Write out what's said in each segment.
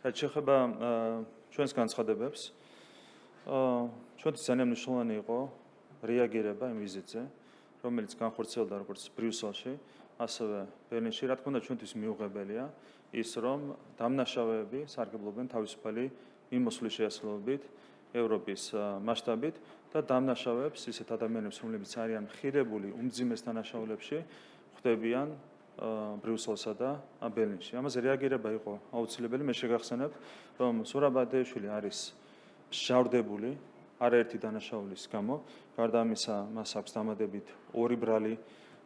რაც შეეხება ჩვენს განცხადებებს, ჩვენთვის ძალიან მნიშვნელოვანი იყო რეაგირება იმ ვიზიტზე, რომელიც განხორციელდა როგორც ბრიუსელში, ასევე ბერლინში. რა თქმა უნდა, ჩვენთვის მიუღებელია ის, რომ დამნაშავეები სარგებლობენ თავისუფალი მიმოსვლის შესაძლებლობით ევროპის მასშტაბით და დამნაშავეებს, ისეთ ადამიანებს, რომლებიც არიან მხირებული უმძიმეს დანაშაულებში, ხვდებიან ბრიუსელსა და ბერლინში. ამაზე რეაგირება იყო აუცილებელი. მე შეგახსენებ, რომ ზურაბ ბადეიშვილი არის მსჯავრდებული არაერთი დანაშაულის გამო. გარდა ამისა, მას აქვს დამატებით 2 ბრალი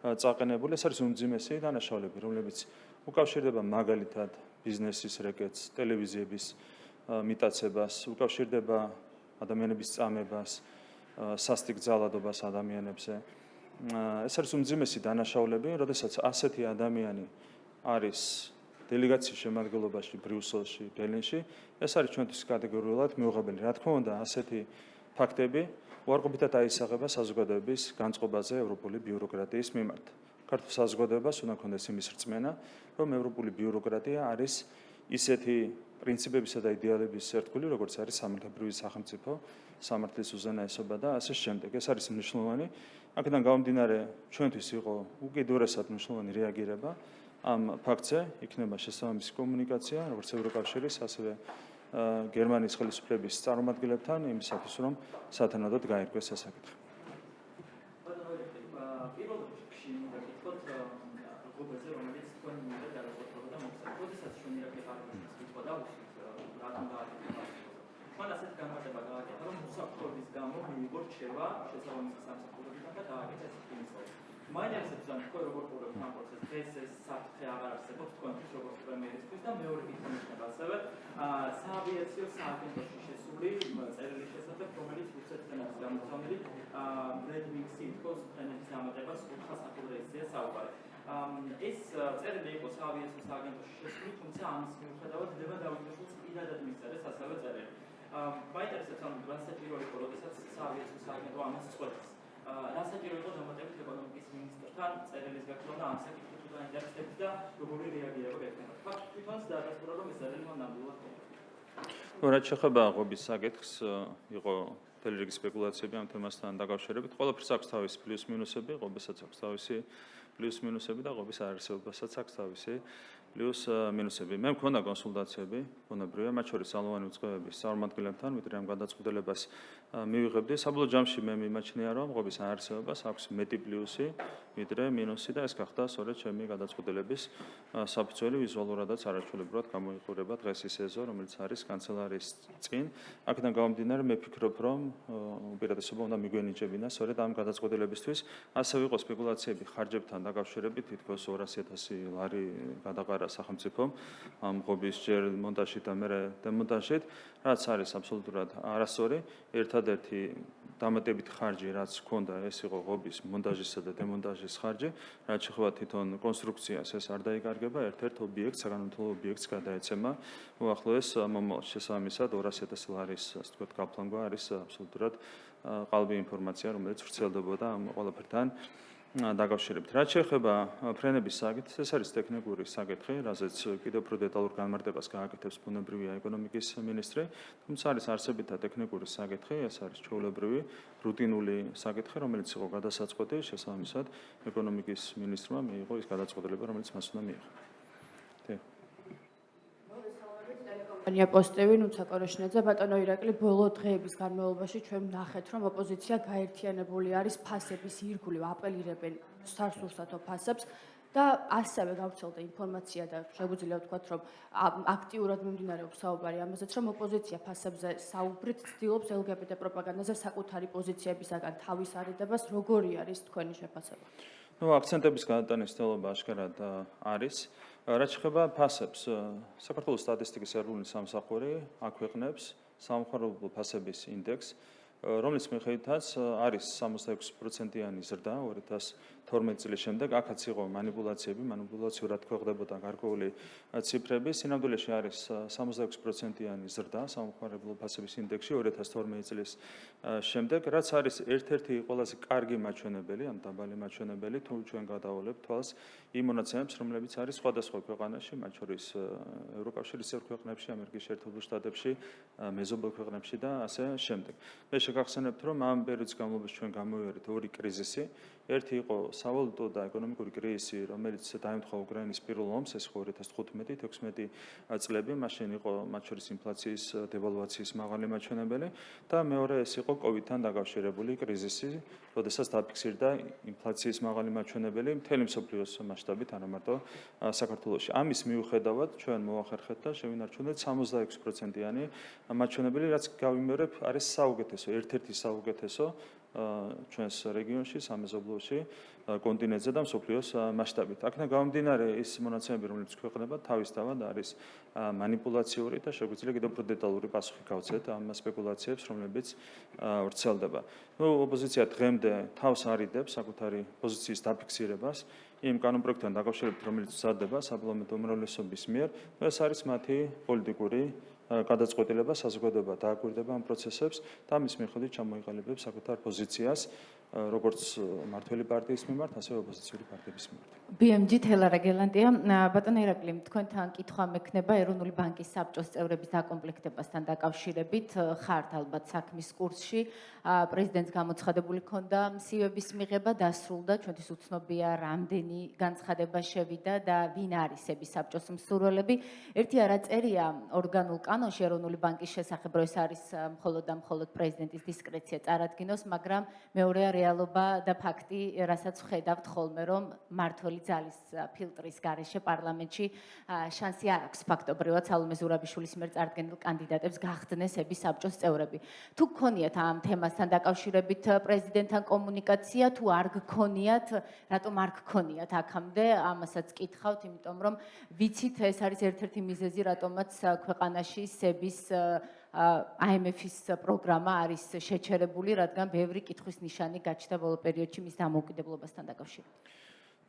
წაყენებული. ეს არის უმძიმესი დანაშაულები, რომლებიც უკავშირდება მაგალითად ბიზნესის რეკეტს, ტელევიზიების მიტაცებას, უკავშირდება ადამიანების წამებას, სასტიკ ძალადობას ადამიანებზე. ეს არის უმძიმესი დანაშაულები, როდესაც ასეთი ადამიანი არის დელეგაციის შემადგენლობაში ბრიუსელში, ბერლინში, ეს არის ჩვენთვის კატეგორიულად მიუღებელი. რა თქმა უნდა, ასეთი ფაქტები უარყოფითად აისახება საზოგადოების განწყობაზე ევროპული ბიუროკრატიის მიმართ. ქართულ საზოგადოებას უნდა ჰქონდეს იმის რწმენა, რომ ევროპული ბიუროკრატია არის ისეთი პრინციპებისა და იდეალების ერთგული, როგორც არის სამართლებრივი სახელმწიფო, სამართლის უზენაესობა და ასე შემდეგ. ეს არის მნიშვნელოვანი. აქედან გამომდინარე, ჩვენთვის იყო უკიდურესად მნიშვნელოვანი რეაგირება ამ ფაქტზე, იქნება შესაბამისი კომუნიკაცია, როგორც ევროკავშირის, ასევე გერმანიის ხელისუფლების წარმომადგენლებთან, იმისათვის, რომ სათანადოდ გაირკვეს ეს საკითხი. მაინტერესებს რომ თქვენ როგორ ყურებთ ამ პროცესს, დღეს ეს საფრთხე აღარ არსებობს თქვენთვის როგორც პრემიერისთვის და მეორე კითხვა ნიშნავს ასევე საავიაციო სააგენტოში შესული წერილი შესახებ, რომელიც რუსეთიდან არის გამოცხადებული Red Wings ითქოს ფრენების ამაღებას 4 სახურ რეისია საუბარი. ეს წერილი იყო საავიაციო სააგენტოში შესული, თუმცა ამის მიუხედავად დება დავითაშულს პირადად მისწერეს ასევე წერილი. მაინტერესებს რომ რა საჭირო იყო, როდესაც საავიაციო სააგენტო ამას წყვეტს. რა საჭირო იყო დამატებით ეკონომიკის მინისტრთან წერილის გაქცევა და ამ საკითხით დაინტერესდებით და როგორი რეაგირება გექნება. თვითონაც დაადასტურა, რომ ეს წერილი მან ნამდვილად ხო, რაც შეეხება ღობის საკითხს, იყო მთელი რიგი სპეკულაციები ამ თემასთან დაკავშირებით. ყველაფერს აქვს თავისი პლუს-მინუსები, ღობასაც აქვს თავისი პლუს-მინუსები და ღობის არარსებობასაც აქვს თავისი პლუს-მინუსები. მე მქონდა კონსულტაციები, ბუნებრივია, მათ შორის სალოვანი უწყებების წარმომადგენლებთან, ვიდრე ამ გადაწყვეტილებას მივიღებდი. საბოლოო ჯამში მე მიმაჩნია, რომ ღობის არარსებობას აქვს მეტი პლუსი, ვიდრე მინუსი და ეს გახდა სწორედ ჩემი გადაწყვეტილების საფუძველი, ვიზუალურადაც არაჩვეულებრივად გამოიყურება დღეს ის ეზო, რომელიც არის კანცელარიის წინ. აქედან გამომდინარე, მე ვფიქრობ, რომ უპირატესობა უნდა მიგვენიჭებინა სწორედ ამ გადაწყვეტილებისთვის. ასევე იყო სპეკულაციები ხარჯებთან დაკავშირებით, თითქოს 200.000 ლარი გადაყარა სახელმწიფომ ამ ღობის ჯერ მონტაჟით და მერე დემონტაჟით, რაც არის აბსოლუტურად არასწორი. ერთადერთი დამატებითი ხარჯი, რაც ჰქონდა, ეს იყო ღობის მონტაჟისა და დემონტაჟის ხარჯი, რაც შეეხება თვითონ კონსტრუქციას, ეს არ დაიკარგება, ერთ-ერთ ობიექტს, საგანმანათლებლო ობიექტს გადაეცემა. უახლოეს მომავალში შესაბამისად 200.000 ლარის, ასე ვთქვათ, გაფლანგვა არის აბსოლუტურად ყალბი ინფორმაცია, რომელიც ვრცელდებოდა ამ ყველაფერთან დაკავშირებით. რაც შეეხება ფრენების საკითხს, ეს არის ტექნიკური საკითხი, რაზეც კიდევ უფრო დეტალურ განმარტებას გააკეთებს ბუნებრივია ეკონომიკის მინისტრი, თუმცა არის არსებითა ტექნიკური საკითხი, ეს არის ჩვეულებრივი რუტინული საკითხი, რომელიც იყო გადასაწყვეტი, შესაბამისად ეკონომიკის მინისტრმა მიიღო ის გადაწყვეტილება, რომელიც მას უნდა მიიღო. კომპანია პოსტევი ნუცაკოროშნაძე ბატონო ირაკლი ბოლო დღეების განმავლობაში ჩვენ ვნახეთ რომ ოპოზიცია გაერთიანებული არის ფასების ირგვლივ აპელირებენ სარსურსათო ფასებს და ასევე გავრცელდა ინფორმაცია და შეგვიძლია ვთქვათ რომ აქტიურად მიმდინარეობს საუბარი ამაზეც რომ ოპოზიცია ფასებზე საუბრით ცდილობს LGBT პროპაგანდაზე საკუთარი პოზიციებისაგან თავის არიდებას როგორი არის თქვენი შეფასება? აქცენტების გადატანის ცდილობა აშკარად არის. რაც შეეხება ფასებს, საქართველოს სტატისტიკის ეროვნული სამსახური აქვეყნებს სამხარობლო ფასების ინდექსს, რომლის მიხედვითაც არის 66%-იანი ზრდა 2012 წლის შემდეგ. აქაც იყო მანიპულაციურად ქვეყდებოდა გარკვეული ციფრები. სინამდვილეში არის 66%-იანი ზრდა სამხმარებლო ფასების ინდექსში 2012 წლის შემდეგ, რაც არის ერთ-ერთი ყველაზე კარგი მაჩვენებელი, ან დაბალი მაჩვენებელი, თუ ჩვენ გადავალებთ თვალს იმ მონაცემებს, რომლებიც არის სხვადასხვა ქვეყანაში, მათ შორის ევროკავშირის წევრ ქვეყნებში, ამერიკის შეერთებულ შტატებში, მეზობელ ქვეყნებში და ასე შემდეგ. მე შეგახსენებთ, რომ ამ პერიოდის განმავლობაში ჩვენ გამოვიარეთ ორი კრიზისი. ერთი იყო სავალუტო და ეკონომიკური კრიზისი, რომელიც დაემთხვა უკრაინის პირველ ომს, ეს იყო 2015-16 წლები, მაშინ იყო მათ შორის ინფლაციის, დევალვაციის მაღალი მაჩვენებელი და მეორე ეს იყო კოვიდთან დაკავშირებული კრიზისი, როდესაც დაფიქსირდა ინფლაციის მაღალი მაჩვენებელი მთელი მსოფლიოს მასშტაბით, არა მარტო საქართველოში. ამის მიუხედავად ჩვენ მოახერხეთ და შევინარჩუნეთ 66%-იანი მაჩვენებელი, რაც გავიმეორებ, არის საუკეთესო, ერთ-ერთი საუკეთესო ჩვენს რეგიონში, სამეზობლოში, კონტინენტზე და მსოფლიოს მასშტაბით. აქედან გამომდინარე ის მონაცემები, რომლებიც ქვეყნდება, თავისთავად არის მანიპულაციური და შეგვიძლია კიდევ უფრო დეტალური პასუხი გავცეთ ამ სპეკულაციებს, რომლებიც ვრცელდება. ოპოზიცია დღემდე თავს არიდებს საკუთარი პოზიციის დაფიქსირებას იმ კანონპროექტთან დაკავშირებით, რომელიც მზადდება საპარლამენტო უმრავლესობის მიერ. ეს არის მათი პოლიტიკური გადაწყვეტილება, საზოგადოება დააკვირდება ამ პროცესებს და ამის მიხედვით ჩამოიყალიბებს საკუთარ პოზიციას, როგორც მართველი პარტიის მიმართ, ასევე ოპოზიციური პარტიების მიმართ. BMG თელარა გელანდია, ბატონო ირაკლი, თქვენთან კითხვა მექნება ეროვნული ბანკის საბჭოს წევრების დაკომპლექტებასთან დაკავშირებით, ხართ ალბათ საქმის კურსში, პრეზიდენტს გამოცხადებული ქონდა მსივების მიღება, დასრულდა, ჩვენთვის უცნობია რამდენი განცხადება შევიდა და ვინ არის ების საბჭოს მსურველები. ერთი არა წერია ორგანულ კანონში ეროვნული ბანკის შესახებ, რომ ეს არის მხოლოდ და მხოლოდ პრეზიდენტის დისკრეცია წარადგინოს, მაგრამ მეორეა რეალობა და ფაქტი, რასაც ვხედავთ ხოლმე, რომ მართველი ძალის ფილტრის გარეშე პარლამენტში შანსი არ აქვს ფაქტობრივად სალომე ზურაბიშვილის მიერ წარდგენილ კანდიდატებს გახდნენ ების საბჭოს წევრები. თუ გქონიათ ამ თემასთან დაკავშირებით პრეზიდენტთან კომუნიკაცია, თუ არ გქონიათ, რატომ არ გქონიათ აქამდე, ამასაც კითხავთ, იმიტომ რომ ვიცით ეს არის ერთ-ერთი მიზეზი, რატომაც ქვეყანაში ების IMF-ის პროგრამა არის შეჩერებული, რადგან ბევრი კითხვის ნიშანი გაჩნდა ბოლო პერიოდში მის დამოუკიდებლობასთან დაკავშირებით.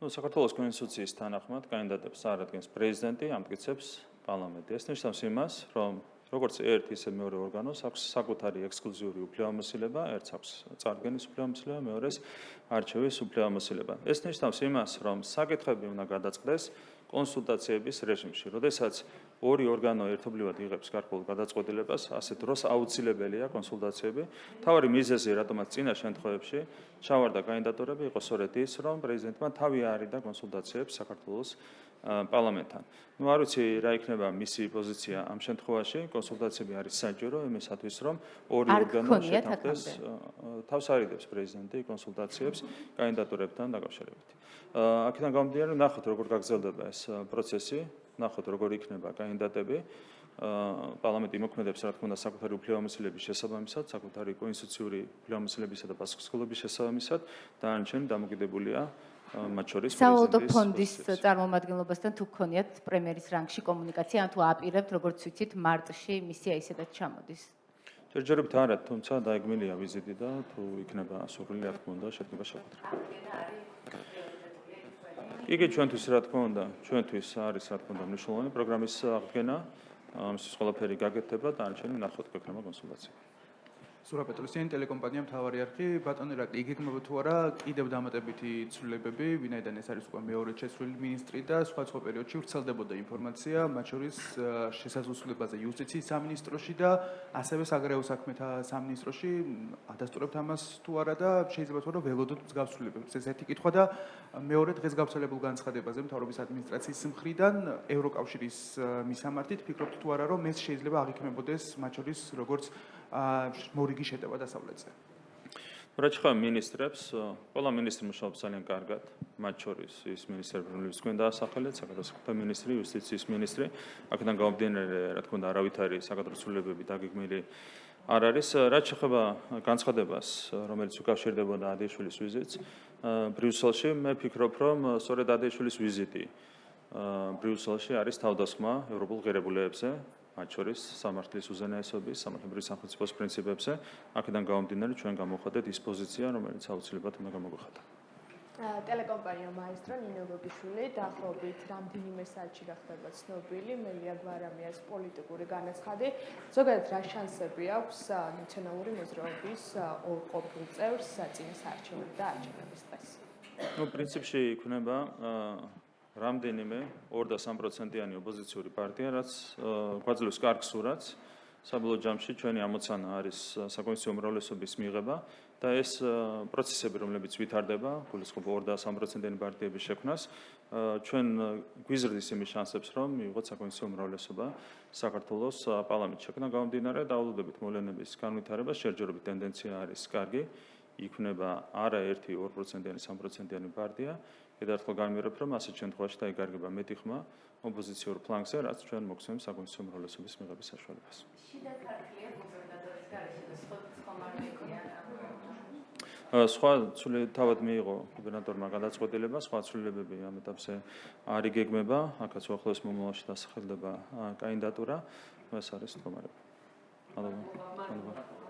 საქართველოს კონსტიტუციის თანახმად კანდიდატებს წარადგენს პრეზიდენტი, ამტკიცებს პარლამენტი. ეს ნიშნავს იმას, რომ როგორც ერთ ისე მეორე ორგანოს აქვს საკუთარი ექსკლუზიური უფლებამოსილება, ერთს აქვს წარდგენის უფლებამოსილება, მეორეს არჩევის უფლებამოსილება. ეს ნიშნავს იმას, რომ საკითხები უნდა გადაწყდეს კონსულტაციების რეჟიმში. როდესაც ორი ორგანო ერთობლივად იღებს გარკვეულ გადაწყვეტილებას, ასეთ დროს აუცილებელია კონსულტაციები. თავარი მიზეზი, რატომაც წინა შემთხვევებში ჩავარდა კანდიდატურები, იყო სწორედ ის, რომ პრეზიდენტმა თავი არიდა კონსულტაციებს საქართველოს პარლამენტთან. არ ვიცი რა იქნება მისი პოზიცია ამ შემთხვევაში, კონსულტაციები არის საჭირო იმისათვის, რომ ორი ორგანო შეთანხმდეს. თავს არიდებს პრეზიდენტი კონსულტაციებს კანდიდატურებთან დაკავშირებით. აქედან გამომდინარე, ნახოთ როგორ გაგრძელდება ეს პროცესი, ნახოთ როგორ იქნება კანდიდატები. პარლამენტი იმოქმედებს, რა თქმა უნდა, საკუთარი უფლებამოსილების შესაბამისად, საკუთარი კონსტიტუციური უფლებამოსილებისა და პასუხისმგებლობის შესაბამისად, დანარჩენი დამოკიდებულია მათ შორის სავალუტო ფონდის წარმომადგენლობასთან თუ გქონიათ პრემიერის რანგში კომუნიკაცია, ან თუ აპირებთ, როგორც ვიცით, მარტში მისია ისედაც ჩამოდის. ჯერჯერობით არა, თუმცა დაეგმილია ვიზიტი და თუ იქნება სურვილი, რა თქმა უნდა, შედგება შეხვედრა. იგი ჩვენთვის, რა თქმა უნდა, ჩვენთვის არის, რა თქმა უნდა, მნიშვნელოვანი პროგრამის აღდგენა, ამისთვის ყველაფერი გაკეთდება და დანარჩენი ნახოთ გვექნება კონსულტაცია. სურა პეტროსიანი ტელეკომპანია მთავარი არხი, ბატონო ირაკლი, იგეგმება თუ არა კიდევ დამატებითი ცვლილებები, ვინაიდან ეს არის უკვე მეორე შეცვლილი მინისტრი და სხვა პერიოდში ვრცელდებოდა ინფორმაცია, მათ შორის შესაძლებლობაზე იუსტიციის სამინისტროში და ასევე საგარეო საქმეთა სამინისტროში, ადასტურებთ ამას თუ არა და შეიძლება თუ არა ველოდოთ მსგავს ცვლილებებს. ეს ერთი კითხვა და მეორე დღეს გავრცელებულ განცხადებაზე მთავრობის ადმინისტრაციის მხრიდან ევროკავშირის მისამართით, ფიქრობთ თუ არა, რომ ეს შეიძლება აღიქმებოდეს მათ შორის როგორც მორიგი შეტევა დასავლეთზე. რაც ხომ მინისტრებს, ყველა მინისტრი მუშაობს ძალიან კარგად, მათ შორის ის მინისტრები, რომლებიც თქვენ დაასახელეთ, საგარეო საქმეთა მინისტრი, იუსტიციის მინისტრი, აქედან გამომდინარე, რა თქმა უნდა, არავითარი საკადრო ცვლილებები დაგეგმილი არ არის. რაც შეეხება განცხადებას, რომელიც უკავშირდებოდა ადეიშვილის ვიზიტს ბრიუსელში, მე ფიქრობ, რომ სწორედ ადეიშვილის ვიზიტი ბრიუსელში არის თავდასხმა ევროპულ ღირებულებებზე. მათ შორის სამართლის უზენაესობის, სამართლებრივი სახელმწიფოს პრინციპებზე. აქედან გამომდინარე ჩვენ გამოვხატეთ ის პოზიცია, რომელიც აუცილებლად უნდა გამოგვიხატა. ტელეკომპანია მაესტრო ნინო გოგიშვილი დაახლოებით რამდენიმე საათში გახდება ცნობილი მელია გვარამიას პოლიტიკური განაცხადი. ზოგადად რა შანსები აქვს ნაციონალური მოძრაობის ორ ყოფილ წევრს წინა საარჩევნო და არჩევნების დღეს? ნუ პრინციპში იქნება რამდენიმე 2 და 3%-იანი ოპოზიციური პარტია, რაც გვაძლევს კარგ სურათს. საბოლოო ჯამში ჩვენი ამოცანა არის საკონსტიტუციო უმრავლესობის მიღება და ეს პროცესები, რომლებიც ვითარდება, გულისხმობ 2 და 3%-იანი პარტიების შექმნას, ჩვენ გვიზრდის იმის შანსებს, რომ მივიღოთ საკონსტიტუციო უმრავლესობა საქართველოს პარლამენტში. აქედან გამომდინარე, დავალოდებით მოვლენების განვითარება, შეერჯერობით ტენდენცია არის კარგი. იქნება არაერთი 2%-იანი, 3%-იანი პარტია. კიდევ გამიერებ, რომ ასეთ შემთხვევაში დაიგარგება მეტი ხმა ოპოზიციურ ფლანგზე, რაც ჩვენ მოგცემს საკონსტიტუციო უმრავლესობის მიღების საშუალებას. სხვა თავად მიიღო გუბერნატორმა გადაწყვეტილება, სხვა ცვლილებები ამ ეტაპზე არ იგეგმება, აქაც უახლოეს მომავალში დასახელდება კანდიდატურა, ეს არის მდგომარეობა. მადლობა.